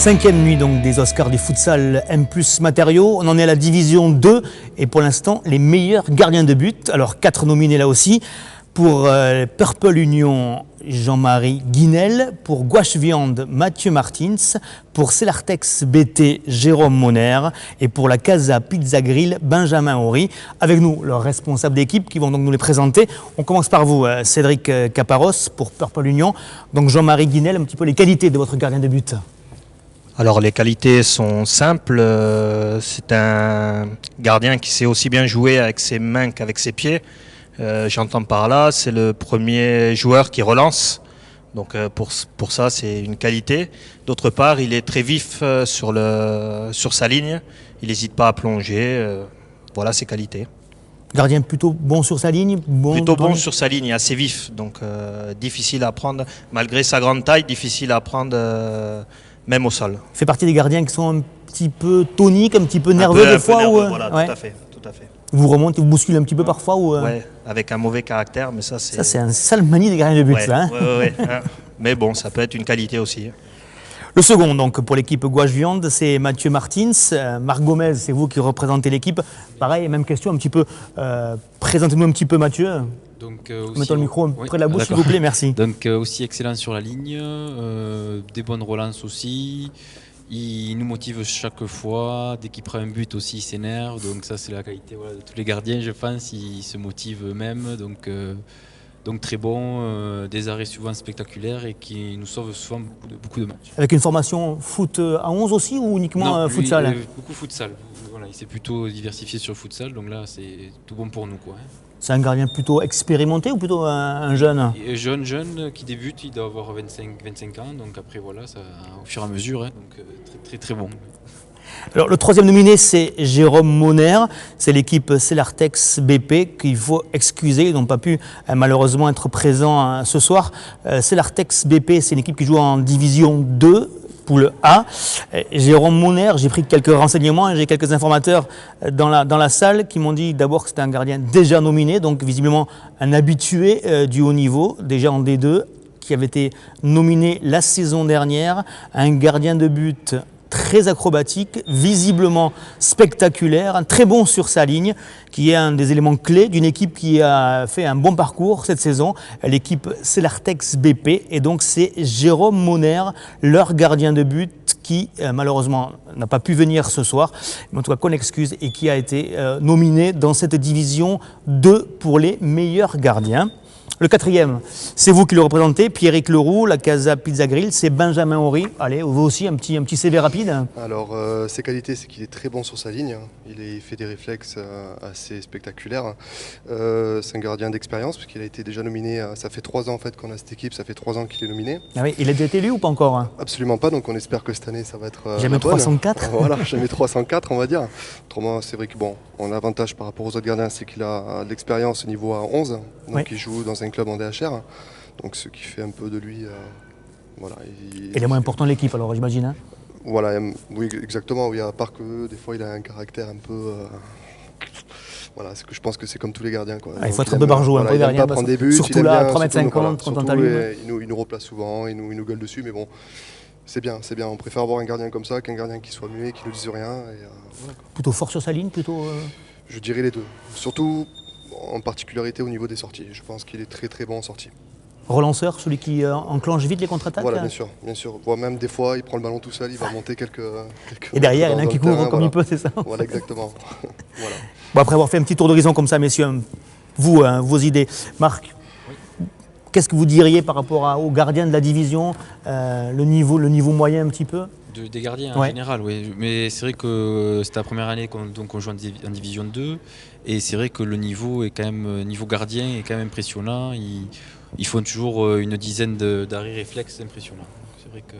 5e nuit donc des Oscars du futsal M+ matériaux. On en est à la division 2 et pour l'instant les meilleurs gardiens de but. Alors 4 nominés là aussi. Pour Purple Union, Jean-Marie Guinel. Pour Gouache Viande, Mathieu Martins. Pour Celartex BT, Jérôme Monner. Et pour la Casa Pizza Grill, Benjamin Horry. Avec nous, leurs responsables d'équipe qui vont donc nous les présenter. On commence par vous, Cédric Caparros, pour Purple Union. Donc Jean-Marie Guinel, un petit peu les qualités de votre gardien de but. Alors les qualités sont simples. C'est un gardien qui sait aussi bien jouer avec ses mains qu'avec ses pieds. J'entends par là, c'est le premier joueur qui relance, donc pour ça c'est une qualité. D'autre part, il est très vif sur sa ligne, il n'hésite pas à plonger, voilà ses qualités. Gardien plutôt bon sur sa ligne, plutôt bon sur sa ligne, assez vif, donc difficile à prendre, malgré sa grande taille, difficile à prendre même au sol. Il fait partie des gardiens qui sont un petit peu toniques, un petit peu nerveux des fois. Nerveux, voilà, ouais. Tout à fait. Vous remontez, vous bousculez un petit peu parfois ou Ouais, avec un mauvais caractère, mais ça c'est... Ça c'est un sale manie des gardiens de but, ouais, ça. Hein ouais. Mais bon, ça peut être une qualité aussi. Le second, donc, pour l'équipe Gouache Viande, c'est Mathieu Martins. Marc Gomez, c'est vous qui représentez l'équipe. Pareil, même question, un petit peu. Présentez-nous un petit peu Mathieu. Donc, mettons le micro près de la bouche, s'il vous plaît, merci. Donc aussi excellent sur la ligne, des bonnes relances aussi. Il nous motive chaque fois, dès qu'il prend un but aussi il s'énerve, donc ça c'est la qualité de tous les gardiens je pense, ils se motivent eux-mêmes, donc très bon, des arrêts souvent spectaculaires et qui nous sauvent souvent beaucoup de matchs. Avec une formation foot à 11 aussi ou uniquement futsal? Beaucoup futsal, voilà, il s'est plutôt diversifié sur le futsal, donc là c'est tout bon pour nous, quoi. C'est un gardien plutôt expérimenté ou plutôt un jeune? Jeune qui débute, il doit avoir 25 ans, donc après voilà, ça, au fur et à mesure, hein, donc très bon. Alors, le troisième nominé, c'est Jérôme Monner. C'est l'équipe Celartex BP qu'il faut excuser. Ils n'ont pas pu malheureusement être présents ce soir. Celartex BP, c'est une équipe qui joue en division 2. Poule A. Jérôme Monner, j'ai pris quelques renseignements, j'ai quelques informateurs dans la salle qui m'ont dit d'abord que c'était un gardien déjà nominé, donc visiblement un habitué du haut niveau, déjà en D2, qui avait été nominé la saison dernière, un gardien de but très acrobatique, visiblement spectaculaire, très bon sur sa ligne, qui est un des éléments clés d'une équipe qui a fait un bon parcours cette saison, l'équipe Celartex BP, et donc c'est Jérôme Monner, leur gardien de but, qui malheureusement n'a pas pu venir ce soir, mais en tout cas qu'on excuse, et qui a été nominé dans cette division 2 pour les meilleurs gardiens. Le quatrième, c'est vous qui le représentez, Pierrick Leroux, la Casa Pizza Grill, c'est Benjamin Horry. Allez, vous aussi un petit CV rapide. Alors, ses qualités, c'est qu'il est très bon sur sa ligne. Il fait des réflexes assez spectaculaires. C'est un gardien d'expérience, puisqu'il a été déjà nominé. Ça fait 3 ans en fait qu'on a cette équipe, ça fait 3 ans qu'il est nominé. Ah oui, il a déjà été élu ou pas encore? Absolument pas, donc on espère que cette année ça va être. Jamais 304. Voilà, jamais 304, on va dire. Autrement, c'est vrai que bon, on a l'avantage par rapport aux autres gardiens, c'est qu'il a de l'expérience au niveau A11, donc oui. Il joue dans un club en DHR, donc ce qui fait un peu de lui. Voilà. Et les moins importants de l'équipe, alors j'imagine. Hein, voilà, oui, exactement. Oui, à part que des fois il a un caractère un peu. Voilà, c'est que je pense que c'est comme tous les gardiens, quoi. Il faut être un peu barjot, un peu derrière. Il aime pas prendre des buts, surtout là, 3,50 m, quand on lui. Il nous replace souvent, il nous gueule dessus, mais bon. C'est bien. On préfère avoir un gardien comme ça qu'un gardien qui soit muet, qui ne dise rien. Et, voilà. Plutôt fort sur sa ligne, plutôt. Je dirais les deux. Surtout en particularité au niveau des sorties. Je pense qu'il est très bon en sortie. Relanceur, celui qui enclenche vite les contre-attaques. Voilà, bien sûr. Même des fois, il prend le ballon tout seul, il va monter quelques et derrière, il y en a un qui couvre comme il peut, c'est ça? Voilà, exactement. Voilà. Bon, après avoir fait un petit tour d'horizon comme ça, messieurs, vous, vos idées. Marc, qu'est-ce que vous diriez par rapport aux gardiens de la division, le niveau moyen un petit peu? Des gardiens en général, oui. Mais c'est vrai que c'était la première année qu'on joue en division 2. Et c'est vrai que le niveau est quand même, niveau gardien est quand même impressionnant. Ils font toujours une dizaine d'arrêts réflexes impressionnants. C'est vrai que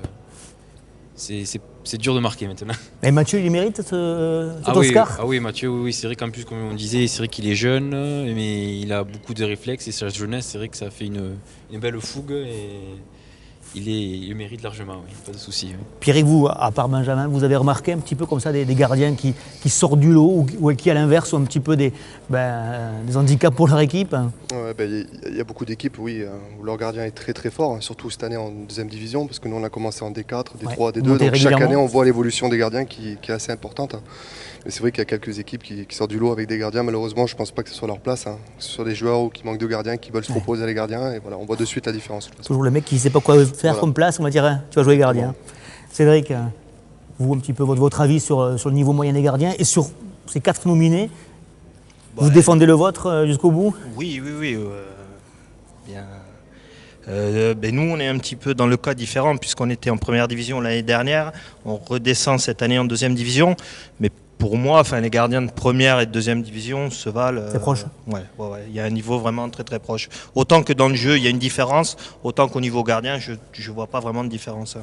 c'est dur de marquer maintenant. Et Mathieu, il mérite cet Oscar? Oui, Mathieu, oui, c'est vrai qu'en plus, comme on disait, c'est vrai qu'il est jeune, mais il a beaucoup de réflexes et sa jeunesse, c'est vrai que ça fait une belle fougue. il le mérite largement, oui, pas de souci. Oui. Pierrick, vous, à part Benjamin, vous avez remarqué un petit peu comme ça des gardiens qui sortent du lot ou qui, à l'inverse, ont un petit peu des handicaps pour leur équipe? Ouais, y a beaucoup d'équipes, oui, où leur gardien est très très fort, hein, surtout cette année en deuxième division, parce que nous on a commencé en D4, D3, D2, donc chaque année on voit l'évolution des gardiens qui est assez importante. Hein. Mais c'est vrai qu'il y a quelques équipes qui sortent du lot avec des gardiens, malheureusement je ne pense pas que ce soit leur place, hein. Que ce soit des joueurs qui manquent de gardiens, qui veulent se proposer à les gardiens, et voilà, on voit de suite la différence. Toujours le mec qui ne sait pas quoi faire comme place, on va dire, hein, tu vas jouer gardien. Cédric, vous, un petit peu votre avis sur le niveau moyen des gardiens et sur ces 4 nominés. Vous défendez le vôtre jusqu'au bout? Oui. Bien. Nous, on est un petit peu dans le cas différent puisqu'on était en première division l'année dernière. On redescend cette année en deuxième division. Mais pour moi, les gardiens de première et de deuxième division se valent. C'est proche. Ouais. Il y a un niveau vraiment très très proche. Autant que dans le jeu, il y a une différence, autant qu'au niveau gardien, je ne vois pas vraiment de différence.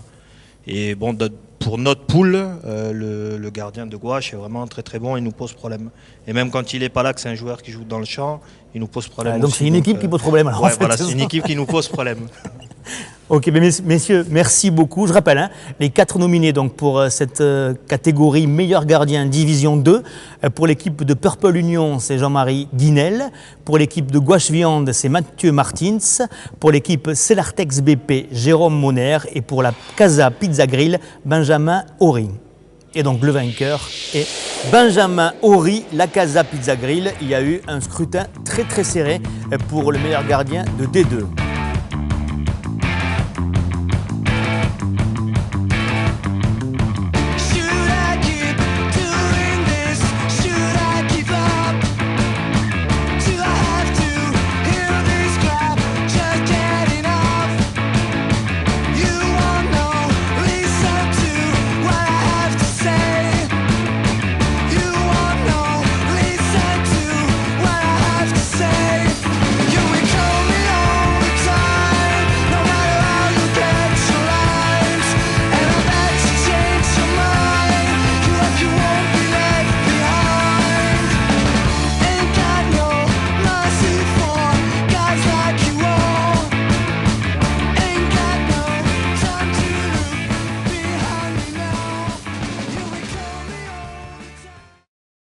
Et bon, pour notre poule, le gardien de gauche est vraiment très très bon, il nous pose problème. Et même quand il n'est pas là, que c'est un joueur qui joue dans le champ, il nous pose problème. Donc c'est une équipe qui pose problème. Alors, c'est une équipe qui nous pose problème. Ok, mais messieurs, merci beaucoup. Je rappelle, les 4 nominés donc, pour cette catégorie meilleur gardien Division 2. Pour l'équipe de Purple Union, c'est Jean-Marie Guinel. Pour l'équipe de Gouache Viande, c'est Mathieu Martins. Pour l'équipe Celartex BP, Jérôme Moner. Et pour la Casa Pizza Grill, Benjamin Horry. Et donc le vainqueur est Benjamin Horry, la Casa Pizza Grill. Il y a eu un scrutin très très serré pour le meilleur gardien de D2.